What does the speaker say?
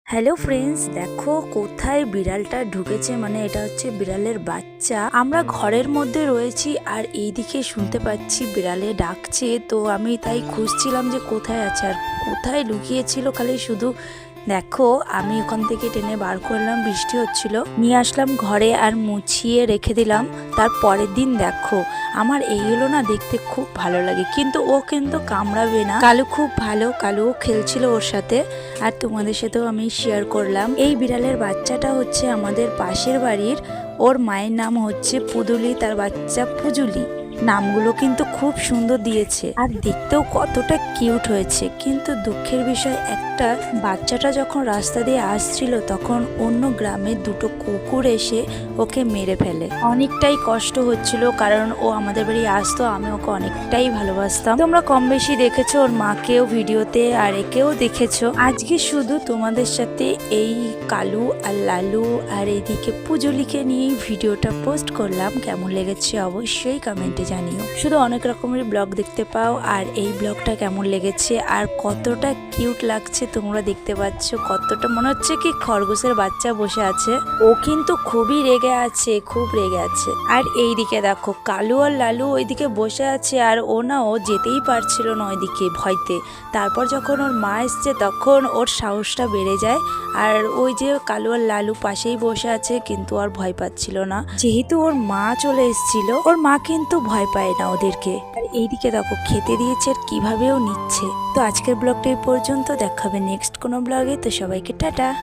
Hello friends, দেখো কোথায় বিড়ালটা ঢুকেছে। মানে এটা হচ্ছে বিড়ালের বাচ্চা। আমরা ঘরের মধ্যে রয়েছি আর এইদিকে শুনতে পাচ্ছি বিড়ালে ডাকছে। তো আমি তাই খুঁজছিলাম যে কোথায় আছে আর কোথায় লুকিয়েছিল। খালি শুধু দেখো, আমি ওখান থেকে টেনে বার করলাম, বৃষ্টি হচ্ছিল, নিয়ে আসলাম ঘরে আর মুছিয়ে রেখে দিলাম। তার পরের দিন দেখো, আমার এইগুলো না দেখতে খুব ভালো লাগে, কিন্তু ও কিন্তু কামড়াবে না। কালু খুব ভালো, কালুও খেলছিল ওর সাথে, আর তোমাদের সাথেও আমি শেয়ার করলাম। এই বিড়ালের বাচ্চাটা হচ্ছে আমাদের পাশের বাড়ির। ওর মায়ের নাম হচ্ছে পুদুলি, তার বাচ্চা পুজুলি। নামগুলো কিন্তু খুব সুন্দর দিয়েছে আর দেখতেও কতটা কিউট হয়েছে। কিন্তু দুঃখের বিষয় একটা, বাচ্চাটা যখন রাস্তা দিয়ে আসছিল তখন অন্য গ্রামের দুটো কুকুর এসে ওকে মেরে ফেলে। অনেকটাই কষ্ট হচ্ছিল, কারণ ও আমাদের বাড়ি আসতো, আমি ওকে অনেকটাই ভালোবাসতাম। তোমরা কম বেশি দেখেছো ওর মাকেও ভিডিওতে, আর একেও দেখেছো। আজকে শুধু তোমাদের সাথে এই কালু আর লালু আর এইদিকে পুজলিকে নিয়ে ভিডিওটা পোস্ট করলাম। কেমন লেগেছে অবশ্যই কমেন্টে জানিও। শুধু অনেক রকমের ব্লগ দেখতে পাও, আর এই ব্লগটা কেমন লেগেছে আর কতটা কিউট লাগছে তোমরা দেখতে পাচ্ছ। কতটা মনে হচ্ছে কি খরগোশের বাচ্চা বসে আছে। ও কিন্তু খুবই রেগে আছে, খুব রেগে আছে। আর এইদিকে দেখো কালু আর লালু ওইদিকে বসে আছে, আর ও যেতেই পারছিল না ওইদিকে ভয়তে। তারপর যখন ওর মা এসছে তখন ওর সাহসটা বেড়ে যায়। আর ওই যে কালু আর লালু পাশেই বসে আছে, কিন্তু আর ভয় পাচ্ছিল না, যেহেতু ওর মা চলে এসেছিল। ওর মা কিন্তু ভয় পায় না ওদেরকে। আর এইদিকে দেখো খেতে দিয়েছে আর কিভাবেও নিচ্ছে। তো আজকের ব্লগটা এই পর্যন্ত, দেখাবে নেক্সট কোনো ব্লগে। তো সবাইকে টাটা।